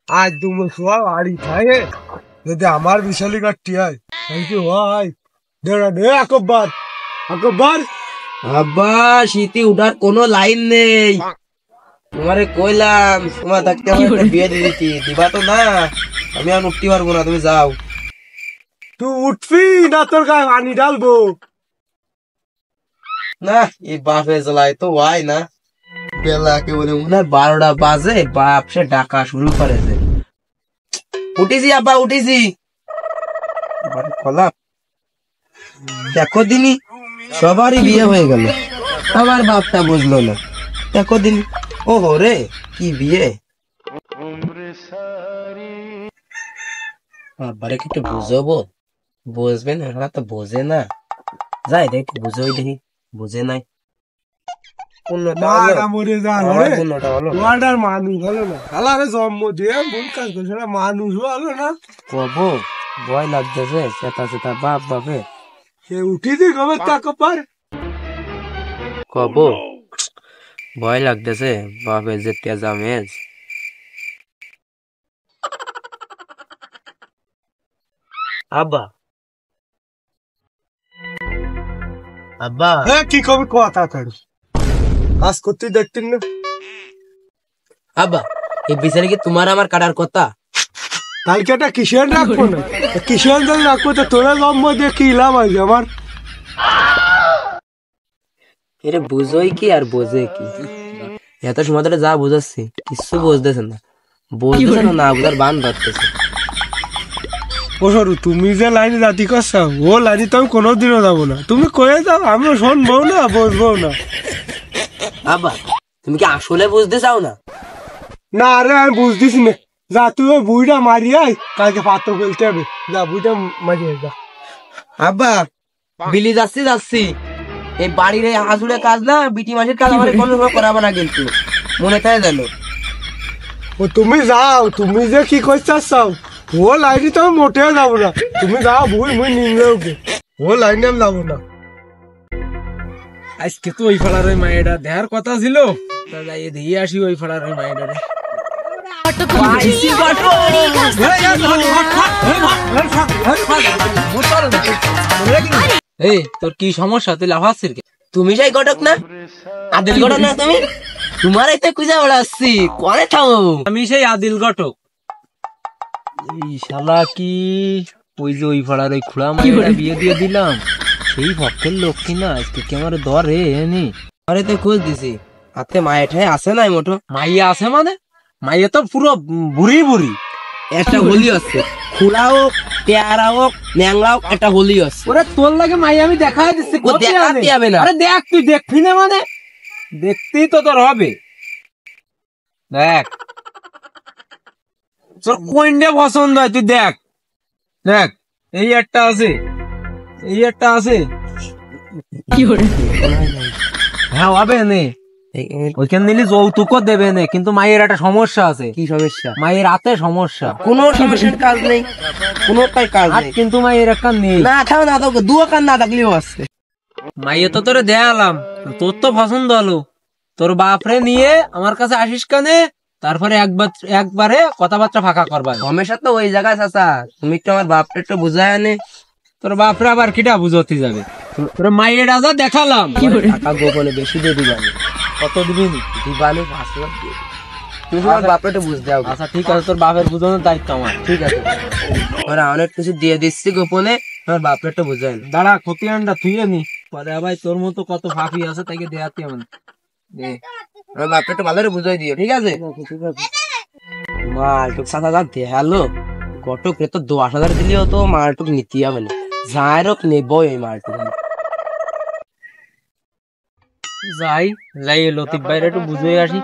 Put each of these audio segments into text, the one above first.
আজ তুমি শোয়া বাড়ি খাইয়ে যদি আমার বিশালি কাটটি হয় কি হয় দেড়া দে আকবর আকবর। আব্বা শীতে উঠার কোনো লাইন নেই। তোমারে কইলাম তোমার থাকতে আমার একটা বিয়ে দিয়ে দিচ্ছি, দিবা তো না। আমি আর উঠতে পারবো না, তুমি যাও। তুই উঠবি না তোর গায়ে পানি ঢালবো? না এই বাপে জ্বালায় তো হয় না। বেলা কে বলে মনে হয় 12টা বাজে, বাপ সে ডাকা শুরু করেছে। উঠেছি আব্বা উঠেছি। খোলা দেখো দিনই সবারই বিয়ে হয়ে গেল, আবার বাপটা বুঝলো না। দেখো দিন ও রে কি বিয়ে। আব্বারে কি একটু বুঝাবো, বুঝবেন এরা তো বোঝে না। যাই দেখ বুঝোই দেখি, বুঝে নাই। মানুষ হলো না খালারে জন্ম দিয়ে ভুল কাজ করছে না, মানুষ হলো না। কব ভয় লাগতেছে, চেতা চেতা বাপ বাপে সে উঠিছি কবে তাকে পার কব ভয় লাগতেছে বাপে যে তেজা মেজ। আব্বা আব্বা হ্যাঁ কি কবে কথা কাজ কাজ করতে দেখতেন না? আব্বা এই বিচারে কি তোমার আমার কাটার কথা? কালকে একটা কিষেন রাখবো না, কিষেন যদি রাখবো তো তোরা জন্ম দিয়ে কি লাভ আছে আমার? এরে বুঝোই কি আর বোঝে কি, এত সময় ধরে যা বুঝাচ্ছি কিছু বুঝতেছে না, বুঝতেছে না, না বুঝার বান ধরতেছে। ও সরু তুমি যে লাইনে জাতি করছো ও লাইনে তো আমি কোনোদিনও যাবো না। তুমি কয়ে যাও আমিও শুনবো না বসবো না। আব্বা তুমি কি আসলে বুঝতে চাও না? না আরে আমি বুঝতেছি না। যা তুই ওই বুড়িটা মারিয়ে আয়, কালকে পাত্র ফেলতে হবে। যা বুড়িটা মারিয়ে যা। আব্বা বিলি যাচ্ছি যাচ্ছি, এই বাড়ির এই হাজুড়ে কাজ না, বিটি মাসের কাজ আমার কোনো সময় করাবো না কিন্তু, মনে থাকে জানো। ও তুমি যাও, তুমি যে কি করছাও ও লাইনে তো আমি মোটেও যাবো না। তুমি যাও ভুল মুই নিলে ওকে, ও লাইনে আমি যাবো না। আজকে তো ওই ফাড়ার ওই মায়েরা দেখার কথা ছিল, তা যাই দিয়ে আসি ওই ফাড়ার ওই মায়েরা। এই তোর কি সমস্যা, তুই লাফাচ্ছিস? তুমি যাই ঘটক না, আদিল ঘটক না তুমি? তোমার এতে কুজা বেড়াচ্ছি কনে থামো। আমি সেই আদিল ঘটক। এই শালা কি ওই যে ওই ফাড়ার ওই খুড়া মায়েরা বিয়ে দিয়ে দিলাম, সেই ভক্তের লোক কিনা আজকে কি আমার ধরে এনি। আরে তো খোঁজ দিছি, হাতে মায়ের ঠায় আছে নাই মোটো? মাইয়া আছে মানে? মাইয়া তো পুরো বুড়ি বুড়ি। একটা হোলি আছে, খুড়া হোক পেয়ারা হোক ন্যাংলা হোক, একটা হোলি আছে। ওরে তোর লাগে মাইয়া আমি দেখাই দিচ্ছি। ও দেখাতে হবে না। আরে দেখ, তুই দেখবি না মানে? দেখতেই তো তোর হবে। দেখ তোর কোনটা পছন্দ হয় তুই দেখ। দেখ এই একটা আছে, এই একটা আছে। কি করে? হ্যাঁ হবে নে, ওইখান নিলে যৌতুকও দেবে নে, কিন্তু মায়ের একটা সমস্যা আছে। কি সমস্যা? মায়ের হাতে সমস্যা। কোনো সমস্যার কাজ নেই, কোনোটাই কাজ নেই। কিন্তু মায়ের একটা নেই। না থাও না, তো দু কান না থাকলেও আছে। মাইয়ে তো তোরে দেয়ালাম, তোর তো পছন্দ হলো, তোর বাপরে নিয়ে আমার কাছে আসিস কানে, তারপরে একবারে কথাবার্তা ফাঁকা করবা। সমস্যা তো ওই জায়গায় চাচা, তুমি একটু আমার বাপটা একটু বুঝায় আনে। তোর বাপরে আবার কিটা বুঝতে যাবে? তোর মাইয়ের রাজা দেখালাম, টাকা গোপনে বেশি দিয়ে দিবানি। কত দিবি? দিবানি 5 লাখ দিয়ে। তুমি তোমার বাপটা একটু বুঝতে হবে। আচ্ছা ঠিক আছে, তোর বাপের বুঝানোর দায়িত্ব আমার। ঠিক আছে, ওরা অনেক কিছু দিয়ে দিচ্ছি গোপনে, তোমার বাপটা একটু বুঝায়। দাঁড়া খতিয়ানটা তুইয়ে নি, পরে ভাই তোর মতো কত ফাঁপি আছে তাকে দেয়াতে আমার। আমার বাপটা একটু ভালো করে বুঝাই দিও, ঠিক আছে? মালটুক 7,000 দিয়ে হ্যালো ঘটক রে, তো 10,000 দিলেও তো মালটুক নিতে হবে না, যাইরক নেবো এই মালটুক। যাই যাই লতিফ ভাইরা একটু বুঝে আসি।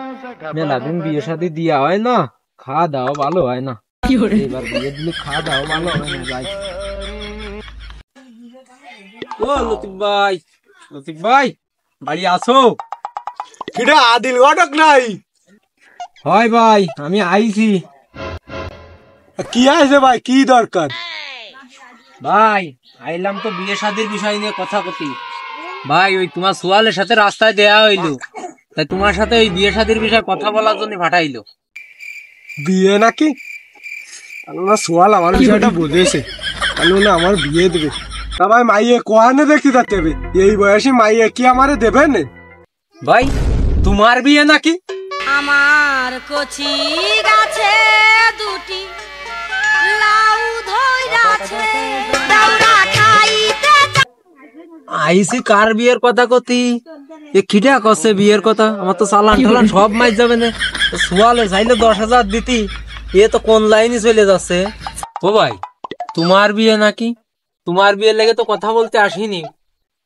মেলা দিন বিয়ে শাদী দিয়া হয় না, খাওয়া দাওয়া ভালো হয় না। এবার বিয়ে দিলে খাওয়া দাওয়া ভালো হয় না। যাই ও লতিফ ভাই, লতিফ ভাই বাড়ি আসো। কিটা আদিল ঘটক নাই? হয় ভাই আমি আইছি। কি আছে ভাই, কি দরকার? ভাই আইলাম তো বিয়ে শাদীর বিষয় নিয়ে কথা কতি। ভাই ওই তোমার সোয়ালের সাথে রাস্তায় দেয়া হইলো, তাই তোমার সাথে ওই বিয়ে শাদীর বিষয়ে কথা বলার জন্য পাঠাইলো। বিয়ে নাকি? না সোয়াল আমার বিষয়টা বুঝেছে না আমার বিয়ে দেবে তা ভাই মাইয়ে কোয়ানে দেখতে যাতে হবে এই বয়সে মাইয়ে কি আমারে দেবে না ভাই তোমার বিয়ে নাকি? আমার কচি গাছে দুটি লাউ ধইরাছে দাউরা খাইতে আইসি কার বিয়ের কথা কতি এ খিটা কছে বিয়ের কথা আমার তো চালান টালান সব মাইজ যাবে না সোয়ালে চাইলে 10,000 দিতি এ তো কোন লাইনে চলে যাচ্ছে ও ভাই তোমার বিয়ে নাকি? তোমার বিয়ের লেগে তো কথা বলতে আসিনি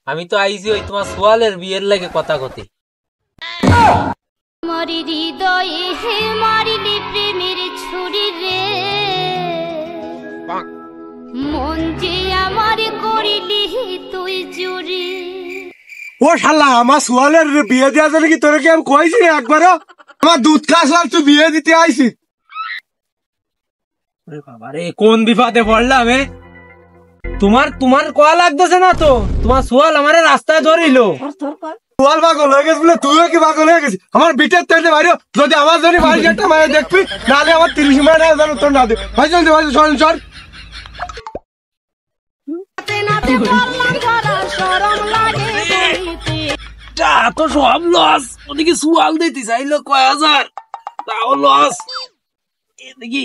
আমি তো আইসি ওই তোমার সোয়ালের বিয়ের লেগে কথা কতি মরি হৃদয়ে হে মারিলি প্রেমের ছুরি রে মন যে আমার করিলি তুই চুরি ও শালা আমার সোয়ালের বিয়ে দেওয়ার জন্য কি তোরা কি আমি কইছি একবারও আমার দুধ খাসলাম তুই বিয়ে দিতে আইসি বাবারে কোন বিপদে পড়লাম এ তোমার কোয়া লাগতেছে না তো তোমার সোয়াল আমারে রাস্তায় ধরিলো সোয়াল পাগল হয়ে গেছে বলে তুইও কি পাগল হয়ে গেছিস আমার বিটের তেলে বাইরে যদি আমার জন্য বাড়ি একটা মায়ের দেখবি নাহলে আমার 30 মায়ের না জানো তোর না দে ভাই চল ভাই চল চল তো সব লস ওদিকে সোয়াল দিতে চাইলো 1000 তাও লস এদিকে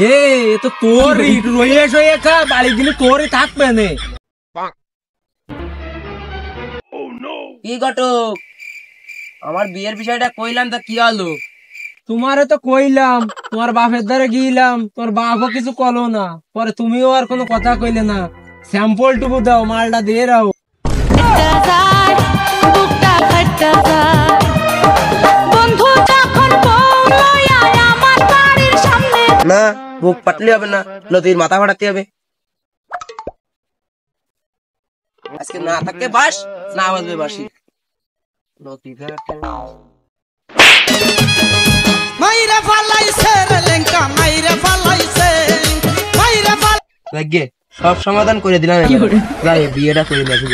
এ তো তোর রয়ে শয়ে খা বাড়ি দিলে তোরই থাকবে না কি ঘটক আমার বিয়ের বিষয়টা কইলাম তা কি হলো? তোমারে তো কইলাম তোমার বাপের দ্বারা গিয়েলাম তোমার বাপও কিছু কলো না পরে তুমিও আর কোনো কথা কইলে না স্যাম্পল টুকু দাও মালটা দিয়ে রাও না বুক পাটলে হবে না নদীর মাথা ফাটাতে হবে আজকে না থাকতে বাস না বাজবে বাসি নদী মাইরে ফালাইছে রে লেঙ্কা মাইরে ফালাইছে সব সমাধান করে দিলাম বিয়েটা করে দেখি